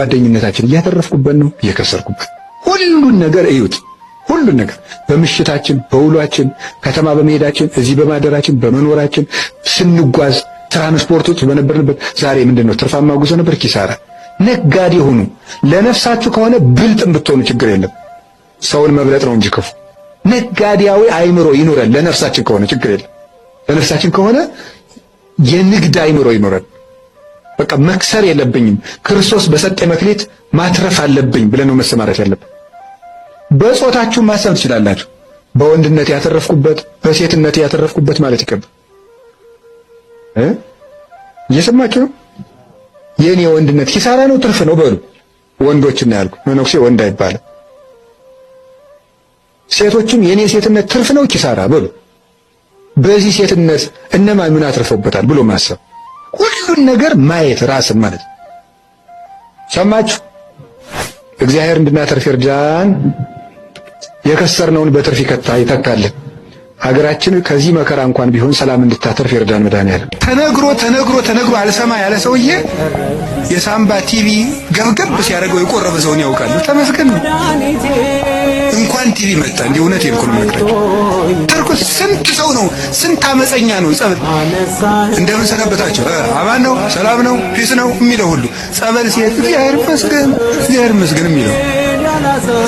ጓደኝነታችን እያተረፍኩበት ነው እየከሰርኩበት። ሁሉን ነገር እዩት። ሁሉን ነገር በምሽታችን፣ በውሏችን፣ ከተማ በመሄዳችን፣ እዚህ በማደራችን፣ በመኖራችን፣ ስንጓዝ፣ ትራንስፖርቶች በነበርንበት። ዛሬ ምንድነው? ትርፋማ ጉዞ ነበር፣ ኪሳራ። ነጋዴ ሁኑ። ለነፍሳችሁ ከሆነ ብልጥም ብትሆኑ ችግር የለም። ሰውን መብለጥ ነው እንጂ ክፉ። ነጋዴያዊ አይምሮ ይኑረን። ለነፍሳችን ከሆነ ችግር የለም። ለነፍሳችን ከሆነ የንግድ አይምሮ ይኑረን። በቃ መክሰር የለብኝም፣ ክርስቶስ በሰጠኝ መክሊት ማትረፍ አለብኝ ብለን ነው መሰማራት ያለብን። በጾታችሁ ማሰብ ትችላላችሁ። በወንድነት ያተረፍኩበት፣ በሴትነት ያተረፍኩበት ማለት ይከብዳል። እየሰማችሁ ነው? የኔ ወንድነት ኪሳራ ነው ትርፍ ነው በሉ። ወንዶችን ያልኩ መነኩሴ ወንድ አይባልም። ሴቶችም የኔ ሴትነት ትርፍ ነው ኪሳራ በሉ። በዚህ ሴትነት እነማን ምን አትርፈውበታል ብሎ ማሰብ፣ ሁሉን ነገር ማየት ራስን ማለት ነው። ሰማችሁ? እግዚአብሔር እንድናተርፍ ይርዳን። የከሰርነውን በትርፍ ይተካልን። ሀገራችን ከዚህ መከራ እንኳን ቢሆን ሰላም እንድታተርፍ ይርዳን መድኃኒዓለም። ተነግሮ አልሰማ ያለ ሰውዬ የሳምባ ቲቪ ገብገብ ሲያደርገው የቆረበ ሰውን ያውቃሉ። ተመስገን ነው። እንኳን ቲቪ መጣ። እንዴ እውነቴን እኮ ነው የምነግራችሁ። ተርኩስ ስንት ሰው ነው፣ ስንት አመፀኛ ነው። ጸበል እንደምን ሰነበታቸው፣ አማን ነው፣ ሰላም ነው፣ ፒስ ነው የሚለው ሁሉ ጸበል ሲሄድ እግዚአብሔር ይመስገን የሚለው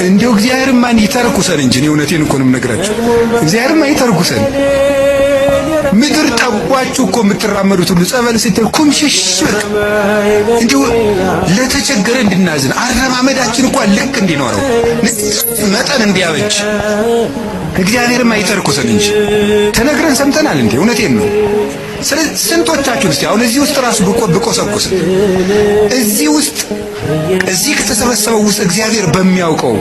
እንዴው እግዚአብሔርማ ይተርኩሰን እንጂ እውነቴን እኮ ነው የምነግራችሁ። እግዚአብሔርማ ይተርኩሰን። ምድር ጠቧችሁ እኮ የምትራመዱት ሁሉ ጸበል ስትል ኩምሽሽ በቃ እንዴው ለተቸገረ እንድናዝን አረማመዳችን እንኳን ልክ እንዲኖረው መጠን እንዲያበጅ እግዚአብሔርማ ይተርኩሰን እንጂ ተነግረን ሰምተናል እንዴ? እውነቴን ነው። ስለዚህ ስንቶቻችሁ እስቲ አሁን እዚህ ውስጥ ራሱ ብቆሰቁስ እዚህ ውስጥ እዚህ ከተሰበሰበው ውስጥ እግዚአብሔር በሚያውቀው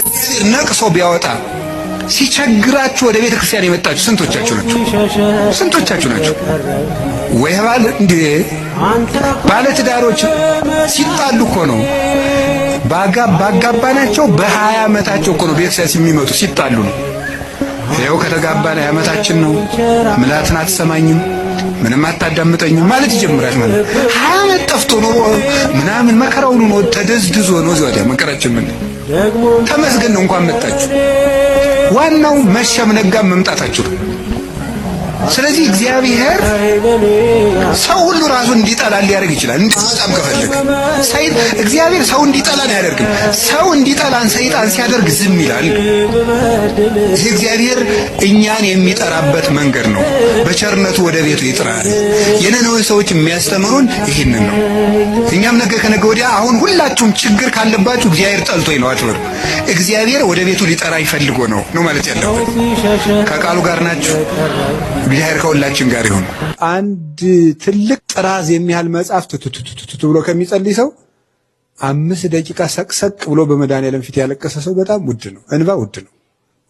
እግዚአብሔር ነቅሶ ቢያወጣ ሲቸግራችሁ ወደ ቤተ ክርስቲያን የመጣችሁ ስንቶቻችሁ ናችሁ? ወይ ባል እንዴ ባለ ትዳሮች ሲጣሉ እኮ ነው ባጋባናቸው በ20 ዓመታቸው እኮ ነው ቤተሰብ የሚመጡ ሲጣሉ ነው። ይኸው ከተጋባን ዓመታችን ነው። ምላትን አትሰማኝም፣ ምንም አታዳምጠኝም ማለት ይጀምራል። ማለት 20 ዓመት ጠፍቶ ነው ምናምን መከራውን ነው ተደዝድዞ ነው ወዲያ መከራችን ምን ተመስገን ነው እንኳን መጣችሁ። ዋናው መሸም ነጋም መምጣታችሁ ነው። ስለዚህ እግዚአብሔር ሰው ሁሉ ራሱን እንዲጠላ ሊያደርግ ይችላል። በጣም ከፈለገ እግዚአብሔር ሰው እንዲጠላን አያደርግም። ሰው እንዲጠላን ሰይጣን ሲያደርግ ዝም ይላል። ይህ እግዚአብሔር እኛን የሚጠራበት መንገድ ነው። በቸርነቱ ወደ ቤቱ ይጥራል። የነነዌ ሰዎች የሚያስተምሩን ይህንን ነው። እኛም ነገ ከነገ ወዲያ አሁን ሁላችሁም ችግር ካለባችሁ እግዚአብሔር ጠልቶኝ ነው አትበሉ። እግዚአብሔር ወደ ቤቱ ሊጠራ ይፈልጎ ነው ማለት ያለበት። ከቃሉ ጋር ናችሁ። እግዚአብሔር ከሁላችን ጋር ይሁን። አንድ ትልቅ ጥራዝ የሚያህል መጽሐፍ ትቱቱቱ ብሎ ከሚጸልይ ሰው 5 ደቂቃ ሰቅሰቅ ብሎ በመድኃኒዓለም ፊት ያለቀሰ ሰው በጣም ውድ ነው። እንባ ውድ ነው።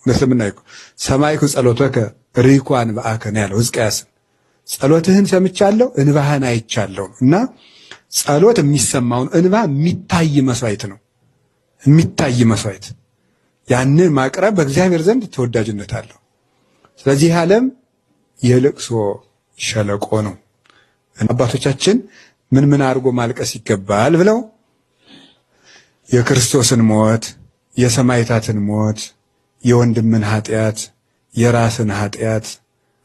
ስለምናይኩ ሰማይኩ ጸሎተከ ሪኩ አንባአከ ነው ያለው ሕዝቅያስን። ጸሎትህን ሰምቻለሁ እንባህን አይቻለሁ። እና ጸሎት የሚሰማውን እንባ የሚታይ መስዋዕት ነው። የሚታይ መስዋዕት ያንን ማቅረብ በእግዚአብሔር ዘንድ ተወዳጅነት አለው። ስለዚህ ዓለም የልቅሶ ሸለቆ ነው። አባቶቻችን ምን አድርጎ ማልቀስ ይገባል ብለው የክርስቶስን ሞት፣ የሰማዕታትን ሞት፣ የወንድምን ኃጢአት፣ የራስን ኃጢአት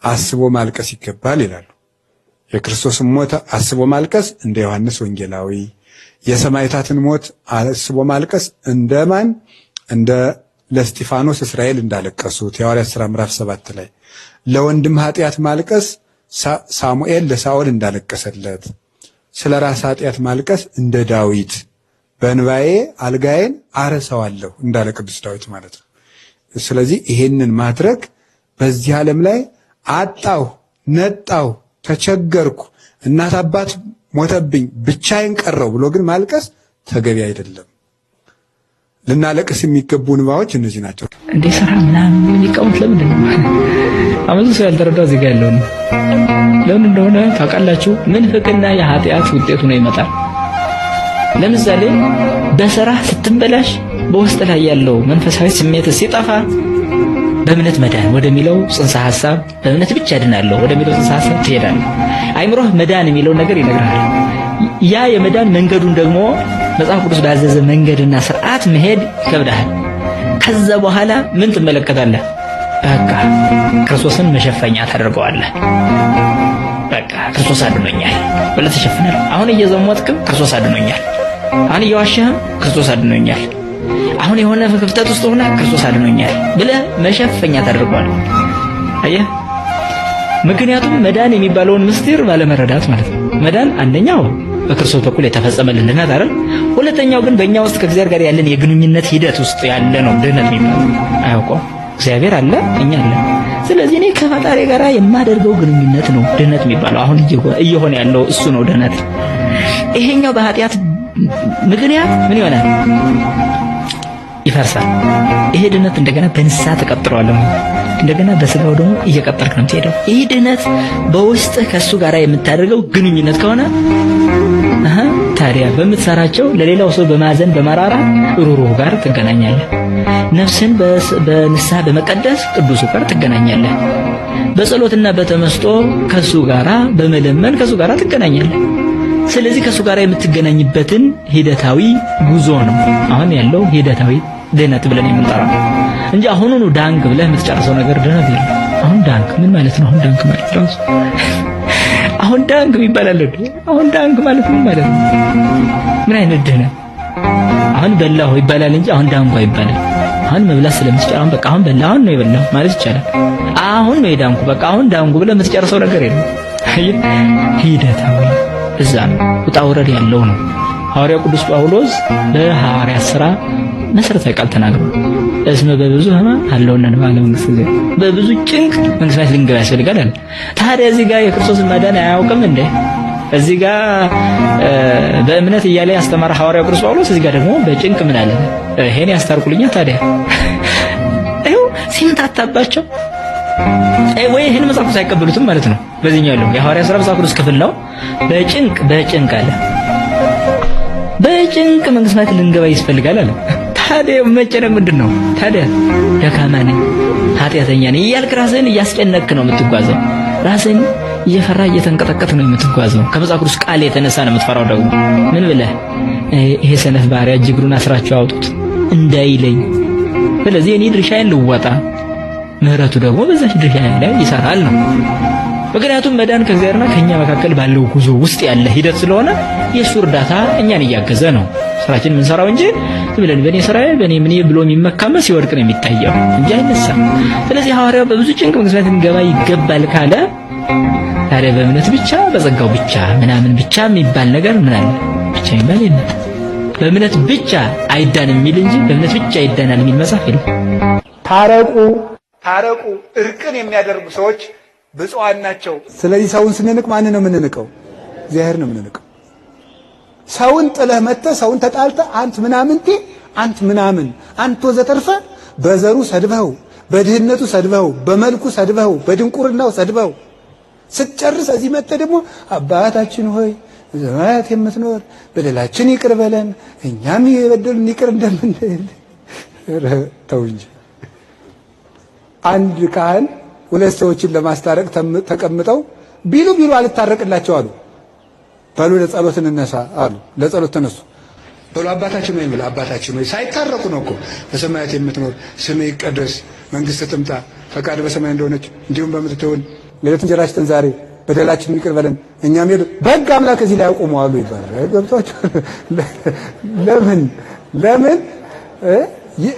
አስቦ ማልቀስ ይገባል ይላሉ። የክርስቶስን ሞት አስቦ ማልቀስ እንደ ዮሐንስ ወንጌላዊ፣ የሰማዕታትን ሞት አስቦ ማልቀስ እንደማን እንደ ለስጢፋኖስ እስራኤል እንዳለቀሱት የሐዋርያት ሥራ ምዕራፍ 7 ላይ፣ ለወንድም ኃጢአት ማልቀስ ሳሙኤል ለሳኦል እንዳለቀሰለት፣ ስለ ራስ ኃጢአት ማልቀስ እንደ ዳዊት በእንባዬ አልጋዬን አረሳዋለሁ እንዳለ ቅዱስ ዳዊት ማለት ነው። ስለዚህ ይሄንን ማድረግ በዚህ ዓለም ላይ አጣሁ፣ ነጣሁ፣ ተቸገርኩ፣ እናት አባት ሞተብኝ፣ ብቻዬን ቀረው ብሎ ግን ማልቀስ ተገቢ አይደለም። ልናለቅስ የሚገቡ እንባዎች እነዚህ ናቸው። እንደ ሰራ ምናምን የሚቀሙት ለምንድን ነው? አመዙ ሰው ያልተረዳው እዚህ ጋር ያለው ነው። ለምን እንደሆነ ታውቃላችሁ? ምንፍቅና የኃጢአት ውጤቱ ነው ይመጣል። ለምሳሌ በስራ ስትበላሽ በውስጥ ላይ ያለው መንፈሳዊ ስሜት ሲጠፋ በእምነት መዳን ወደሚለው ጽንሰ ሐሳብ በእምነት ብቻ ድናለሁ ወደሚለው ጽንሰ ሐሳብ ትሄዳለህ። አይምሮህ መዳን የሚለው ነገር ይነግራል። ያ የመዳን መንገዱን ደግሞ መጽሐፍ ቅዱስ ባዘዘ መንገድና ስርዓት መሄድ ይከብዳል። ከዛ በኋላ ምን ትመለከታለህ? በቃ ክርስቶስን መሸፈኛ ታደርገዋለህ። በቃ ክርስቶስ አድኖኛል ብለህ ተሸፍናል። አሁን እየዘሞትክም ክርስቶስ አድኖኛል፣ አሁን እየዋሸህም ክርስቶስ አድኖኛል፣ አሁን የሆነ ክፍተት ውስጥ ሆነ ክርስቶስ አድኖኛል ብለህ መሸፈኛ ታደርገዋለህ። አየህ፣ ምክንያቱም መዳን የሚባለውን ምስጢር ባለመረዳት ማለት ነው። መዳን አንደኛው በክርስቶስ በኩል የተፈጸመልን ድህነት አይደል? ሁለተኛው ግን በእኛ ውስጥ ከእግዚአብሔር ጋር ያለን የግንኙነት ሂደት ውስጥ ያለ ነው ድህነት የሚባለው። አያውቀውም። እግዚአብሔር አለ፣ እኛ አለ። ስለዚህ እኔ ከፈጣሪ ጋር የማደርገው ግንኙነት ነው ድህነት የሚባለው። አሁን እየሆነ ያለው እሱ ነው ድህነት። ይሄኛው በኃጢአት ምክንያት ምን ይሆናል? ይፈርሳል። ይሄ ድህነት እንደገና በንስሐ ተቀጥሏል። እንደገና በስጋው ደግሞ እየቀጠልክ ነው የምትሄደው። ይህ ድህነት በውስጥህ ከሱ ጋር የምታደርገው ግንኙነት ከሆነ ታዲያ በምትሰራቸው ለሌላው ሰው በማዘን በመራራት ሩሩህ ጋር ትገናኛለህ። ነፍስን በንስሐ በመቀደስ ቅዱሱ ጋር ትገናኛለህ። በጸሎትና በተመስጦ ከሱ ጋር በመለመን ከሱ ጋር ትገናኛለህ። ስለዚህ ከሱ ጋር የምትገናኝበትን ሂደታዊ ጉዞ ነው አሁን ያለው ሂደታዊ ድህነት ብለን የምንጠራው እንጂ አሁኑኑ ዳንክ ብለህ የምትጨርሰው ነገር ድህነት የለም። አሁን ዳንክ ምን ማለት ነው? አሁን ዳንክ ማለት ራሱ አሁን ዳንክ ይባላል። አሁን ዳንክ ማለት ምን ማለት ነው? ምን አይነት ድህነት? አሁን በላሁ ይባላል እንጂ አሁን ዳንኩ አይባልም። አሁን መብላት ስለምትችል አሁን በቃ አሁን በላሁ ነው የበላሁ ማለት ይቻላል። አሁን ነው የዳንኩ በቃ አሁን ዳንኩ ብለህ የምትጨርሰው ነገር የለም። ሂደታዊ እዛ ነው ውጣ ውረድ ያለው ነው። ሐዋርያው ቅዱስ ጳውሎስ በሐዋርያት ሥራ መሰረታዊ ቃል ተናግሯል። እስመ በብዙ ሕማም ሀለውነ ንባለ መንግሥተ እግዚአብሔር፣ በብዙ ጭንቅ መንግሥተ ሰማያት ልንገባ ያስፈልጋል አለ። ታዲያ እዚህ ጋር የክርስቶስን ማዳን አያውቅም እንዴ? እዚህ ጋር በእምነት እያለ ያስተማረ ሐዋርያው ቅዱስ ጳውሎስ እዚህ ጋር ደግሞ በጭንቅ ምን አለ? ይሄን ያስታርቁልኛ። ታዲያ ይኸው ሲምታታባቸው ወይ ይሄን መጽሐፍ ቅዱስ አይቀበሉትም ማለት ነው። በዚህኛው ያለው የሐዋርያት ሥራ መጽሐፍ ቅዱስ ክፍል ነው። በጭንቅ አለ። በጭንቅ መንግሥተ ሰማያት ልንገባ ይስፈልጋል አለ። ታዲያ መጨነቅ ምንድን ነው? ታዲያ ደካማ ነኝ ኃጢአተኛ ነኝ እያልክ ራስህን እያስጨነቅክ ነው የምትጓዘው። ራስህን እየፈራ እየተንቀጠቀጥ ነው የምትጓዘው። ከመጽሐፍ ቅዱስ ቃል የተነሳ ነው የምትፈራው። ደግሞ ምን ብለህ ይሄ ሰነፍ ባሪያ እጅግሩን አስራችሁ አውጡት እንዳይለኝ፣ ስለዚህ እኔ ድርሻዬን ልወጣ፣ ምህረቱ ደግሞ በዛች ድርሻዬ ላይ ይሰራል ነው። ምክንያቱም መዳን ከእግዚአብሔርና ከኛ መካከል ባለው ጉዞ ውስጥ ያለ ሂደት ስለሆነ የእሱ እርዳታ እኛን እያገዘ ነው ስራችን የምንሰራው እንጂ ብለን በእኔ ስራዬ በእኔ ምን ብሎ የሚመካመ ሲወድቅ ነው የሚታየው እንጂ አይነሳም። ስለዚህ ሐዋርያው በብዙ ጭንቅ መንግሥተ ሰማያት ልንገባ ይገባል ካለ ታዲያ በእምነት ብቻ በጸጋው ብቻ ምናምን ብቻ የሚባል ነገር ምን አለ? ብቻ የሚባል የለም። በእምነት ብቻ አይዳንም የሚል እንጂ በእምነት ብቻ ይዳናል የሚል መጽሐፍ የለም። ታረቁ እርቅን የሚያደርጉ ሰዎች ብፁዓን ናቸው። ስለዚህ ሰውን ስንንቅ ማን ነው የምንንቀው? እግዚአብሔር ነው የምንንቀው። ሰውን ጥለህ መጥተህ ሰውን ተጣልተህ አንተ ምናምንቴ አንተ ምናምን አንተ ወዘተርፈ በዘሩ ሰድበው፣ በድህነቱ ሰድበው፣ በመልኩ ሰድበው፣ በድንቁርናው ሰድበው ስትጨርስ እዚህ መጥተህ ደግሞ አባታችን ሆይ በሰማያት የምትኖር በደላችን ይቅር በለን እኛም የበደሉን ይቅር እንደምንል። ተው እንጂ። አንድ ካህን ሁለት ሰዎችን ለማስታረቅ ተቀምጠው ቢሉ አልታረቅላቸው አሉ። በሉ ለጸሎት እንነሳ አሉ። ለጸሎት ተነሱ። በሉ አባታችን ሆይ ብለው አባታችን ሆይ ሳይታረቁ ነው እኮ በሰማያት የምትኖር ስምህ ይቀደስ፣ መንግሥትህ ትምጣ፣ ፈቃድ በሰማይ እንደሆነች እንዲሁም በምድር ትሁን፣ የዕለት እንጀራችንን ስጠን ዛሬ፣ በደላችንን ይቅር በለን እኛም በሕግ አምላክ እዚህ ላይ አቁሙ አሉ ይባላል። ገብቷቸው ለምን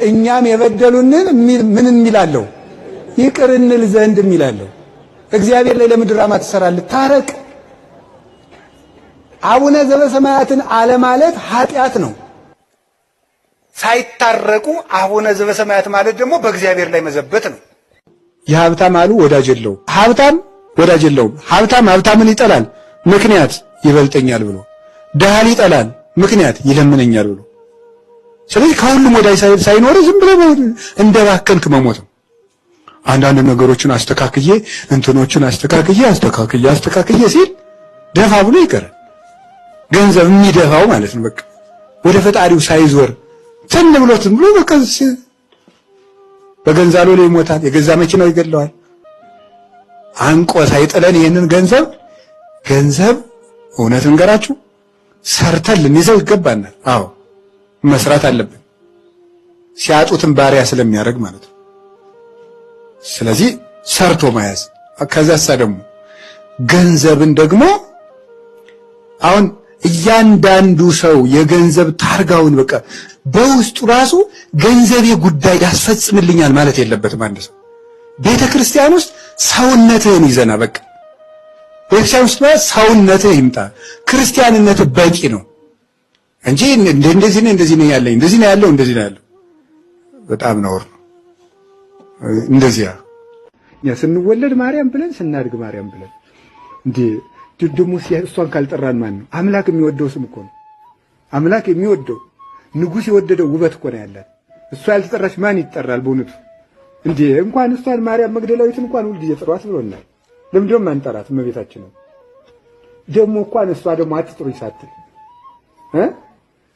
እኛም የበደሉንን ምን እንላለው? ይቅር እንል ዘንድ የሚላለው እግዚአብሔር ላይ ለምድር ድራማ ትሰራለህ። ታረቅ። አቡነ ዘበሰማያትን አለማለት ኃጢአት ነው። ሳይታረቁ አቡነ ዘበሰማያት ማለት ደግሞ በእግዚአብሔር ላይ መዘበት ነው። የሀብታም አሉ ወዳጅ የለውም። ሀብታም ወዳጅ የለውም። ሀብታም ሀብታምን ይጠላል፣ ምክንያት ይበልጠኛል ብሎ። ድሃን ይጠላል፣ ምክንያት ይለምነኛል ብሎ። ስለዚህ ከሁሉም ወዳጅ ሳይኖር ዝም ብሎ እንደባከንክ መሞት ነው። አንዳንድ ነገሮችን አስተካክዬ እንትኖችን አስተካክዬ ሲል ደፋ ብሎ ይቀራል። ገንዘብ የሚደፋው ማለት ነው። በቃ ወደ ፈጣሪው ሳይዞር ትን ብሎትን ብሎ በቃ በገንዛሎ ላይ ይሞታል። የገዛ መኪናው ይገለዋል። አንቆ ሳይጥለን ይሄንን ገንዘብ እውነት እንገራችሁ ሰርተን ልንይዘው ይገባናል። አዎ መስራት አለብን። ሲያጡትን ባሪያ ስለሚያደርግ ማለት ነው። ስለዚህ ሰርቶ መያዝ። ከዛሳ ደግሞ ገንዘብን ደግሞ አሁን እያንዳንዱ ሰው የገንዘብ ታርጋውን በቃ በውስጡ ራሱ ገንዘቤ ጉዳይ ያስፈጽምልኛል ማለት የለበትም። አንድ ሰው ቤተ ክርስቲያን ውስጥ ሰውነትህን ይዘና በቃ ቤተክርስቲያን ውስጥ ሰውነትህ ይምጣ። ክርስቲያንነትህ በቂ ነው እንጂ እንደዚህ ነው ያለኝ እንደዚህ ነው ያለው እንደዚህ ነው ያለው በጣም ነውር ነው። እንደዚያ ያ ስንወለድ ማርያም ብለን ስናድግ ማርያም ብለን እንዴ ደግሞ እሷን ካልጠራን ማን ነው? አምላክ የሚወደው ስም እኮ ነው። አምላክ የሚወደው ንጉሥ የወደደው ውበት እኮ ነው ያላት። እሷ ያልተጠራች ማን ይጠራል? በእውነቱ እንዴ እንኳን እሷን ማርያም መግደላዊትን እንኳን ሁልጊዜ ጥሯት ብሎናል። ለምንድነው ማንጠራት? እመቤታችን ነው ደግሞ እንኳን እሷ ደግሞ አትጥሩኝ ሳትል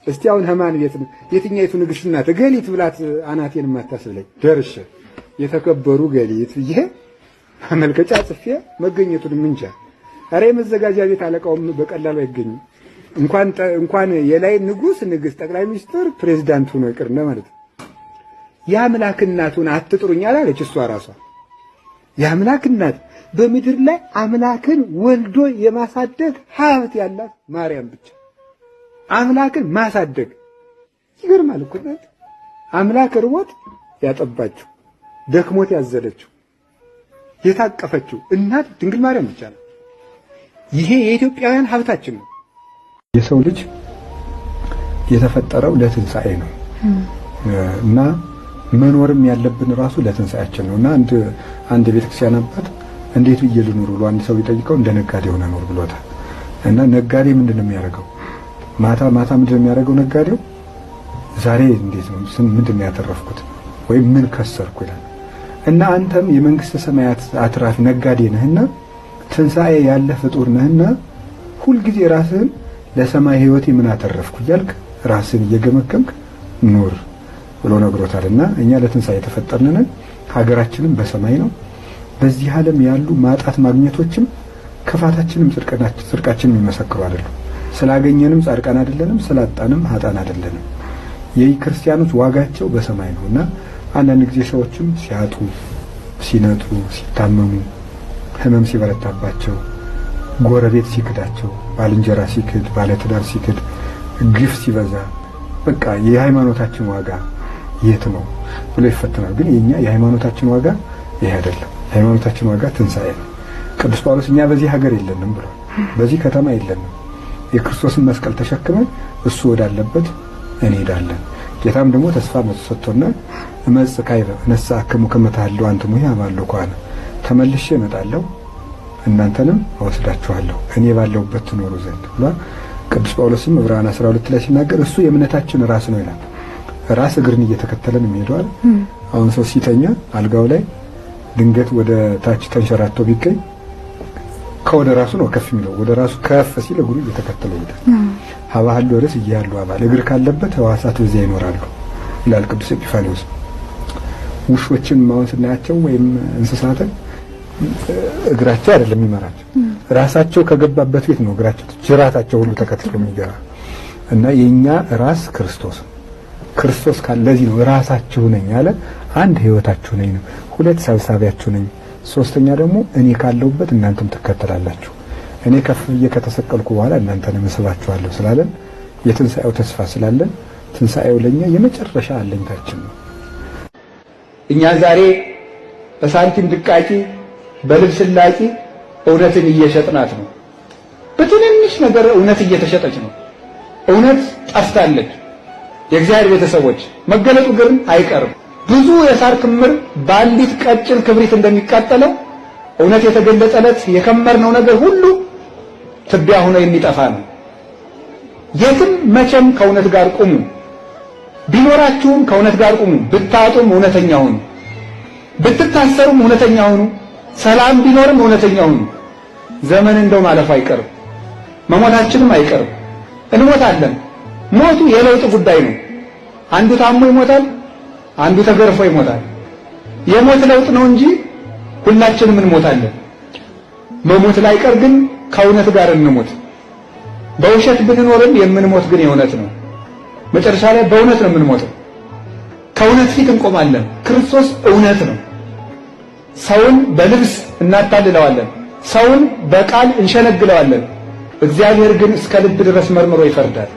እስቲ አሁን ህማን ቤት የትኛይቱ ንግሥት ናት ገሊት ብላት አናቴን ማታስብለኝ ደርሼ የተከበሩ ገሊት ብዬ አመልከጫ ጽፌ መገኘቱን ምንጃ። አሬ መዘጋጃ ቤት አለቃውም በቀላሉ አይገኝም። እንኳን የላይ ንጉሥ ንግሥት ጠቅላይ ሚኒስትር ፕሬዝዳንት ሆኖ ይቅርና ማለት ነው። የአምላክ እናቱን አትጥሩኝ አላለች እሷ ራሷ። የአምላክ እናት በምድር ላይ አምላክን ወልዶ የማሳደግ ሀብት ያላት ማርያም ብቻ። አምላክን ማሳደግ ይገርማል እኮ እናት። አምላክ ርቦት ያጠባችው ደክሞት ያዘለችው የታቀፈችው እናት ድንግል ማርያም ብቻ ነው። ይሄ የኢትዮጵያውያን ሀብታችን ነው። የሰው ልጅ የተፈጠረው ለትንሣኤ ነው እና መኖርም ያለብን ራሱ ለትንሣኤያችን ነው እና አንድ ቤተክርስቲያን አባት እንዴት ብዬ ልኑር ብሎ አንድ ሰው ቢጠይቀው እንደ ነጋዴ ሆነ ኑር ብሎታል። እና ነጋዴ ምንድነው የሚያደርገው? ማታ ምንድነው የሚያደርገው ነጋዴው? ዛሬ እንዴት ነው ምንድነው ያተረፍኩት ወይም ምን ከሰርኩ ይላል። እና አንተም የመንግስተ ሰማያት አትራፊ ነጋዴ ነህና ትንሣኤ ያለ ፍጡር ነህና ሁልጊዜ ራስህን ለሰማይ ህይወቴ ምን አተረፍኩ እያልክ ራስህን እየገመገምክ ኑር ብሎ ነግሮታልና እኛ ለትንሣኤ የተፈጠርን ነን። ሀገራችንም በሰማይ ነው። በዚህ ዓለም ያሉ ማጣት ማግኘቶችም ክፋታችንም ጽድቃችንም የሚመሰክሩ አይደለም። ስላገኘንም ጻድቃን አይደለንም፣ ስላጣንም ኃጥአን አይደለንም። የክርስቲያኖች ዋጋቸው በሰማይ ነውና አንዳንድ ጊዜ ሰዎችም ሲያጡ፣ ሲነጡ፣ ሲታመሙ፣ ህመም ሲበረታባቸው፣ ጎረቤት ሲክዳቸው፣ ባልንጀራ ሲክድ፣ ባለትዳር ሲክድ፣ ግፍ ሲበዛ በቃ የሃይማኖታችን ዋጋ የት ነው ብሎ ይፈተናል። ግን የሃይማኖታችን ዋጋ ይሄ አይደለም። የሃይማኖታችን ዋጋ ትንሣኤ ነው። ቅዱስ ጳውሎስ እኛ በዚህ ሀገር የለንም ብሏል። በዚህ ከተማ የለንም። የክርስቶስን መስቀል ተሸክመን እሱ ወዳለበት እንሄዳለን። ጌታም ደግሞ ተስፋ ሰጥቶና እመጽእ ካይበ ነሣእክሙ ከመ ተሃልው አንትሙ ያማለው ኳነ ተመልሼ እመጣለሁ እናንተንም እወስዳችኋለሁ እኔ ባለሁበት ትኖሩ ዘንድ ብሏል። ቅዱስ ጳውሎስም ዕብራውያን 12 ላይ ሲናገር እሱ የእምነታችን ራስ ነው ይላል። ራስ እግርን እየተከተለን የሚሄደዋል። አሁን ሰው ሲተኛ አልጋው ላይ ድንገት ወደ ታች ተንሸራቶ ቢገኝ ከወደ ራሱ ነው ከፍ የሚለው። ወደ ራሱ ከፍ ሲል እግሩ እየተከተለ ይሄዳል። ሀባህሉ ርዕስ እያሉ አባል እግር ካለበት ሕዋሳት በዚያ ይኖራሉ ይላል ቅዱስ ኤጲፋንዮስ። ውሾችን ማውን ስናያቸው ወይም እንስሳትን እግራቸው አይደለም የሚመራቸው ራሳቸው ከገባበት ቤት ነው እግራቸው ጅራታቸው ሁሉ ተከትሎ የሚገባ እና የኛ ራስ ክርስቶስ ካለ ለዚህ ነው ራሳችሁ ነኝ ያለ። አንድ ህይወታችሁ ነኝ ነው፣ ሁለት ሰብሳቢያችሁ ነኝ፣ ሶስተኛ ደግሞ እኔ ካለሁበት እናንተም ትከተላላችሁ፣ እኔ ከፍ ብዬ ከተሰቀልኩ በኋላ እናንተንም እስባችኋለሁ ስላለን የትንሣኤው ተስፋ ስላለን ትንሣኤው ለኛ የመጨረሻ አለኝታችን ነው። እኛ ዛሬ በሳንቲም ድቃቂ በልብስ ላቂ እውነትን እየሸጥናት ነው። በትንንሽ ነገር እውነት እየተሸጠች ነው። እውነት ጠፍታለች። የእግዚአብሔር ቤተሰቦች መገለጡ ግን አይቀርም። ብዙ የሳር ክምር በአንዲት ቀጭን ክብሪት እንደሚቃጠለው እውነት የተገለጸለት የከመርነው ነገር ሁሉ ትቢያ ሆኖ የሚጠፋ ነው። የትም መቼም ከእውነት ጋር ቁሙ። ቢኖራችሁም ከእውነት ጋር ቁሙ። ብታጡም እውነተኛ ሁኑ። ብትታሰሩም እውነተኛ ሁኑ። ሰላም ቢኖርም እውነተኛ ሁኑ። ዘመን እንደው ማለፉ አይቀርም፣ መሞታችንም አይቀርም። እንሞታለን። ሞቱ የለውጥ ጉዳይ ነው። አንዱ ታሞ ይሞታል፣ አንዱ ተገርፎ ይሞታል። የሞት ለውጥ ነው እንጂ ሁላችንም እንሞታለን። መሞት ላይቀር ግን ከእውነት ጋር እንሞት። በውሸት ብንኖርም የምንሞት ግን የእውነት ነው። መጨረሻ ላይ በእውነት ነው የምንሞተው። ከእውነት ፊት እንቆማለን። ክርስቶስ እውነት ነው። ሰውን በልብስ እናታልለዋለን፣ ሰውን በቃል እንሸነግለዋለን። እግዚአብሔር ግን እስከ ልብ ድረስ መርምሮ ይፈርዳል።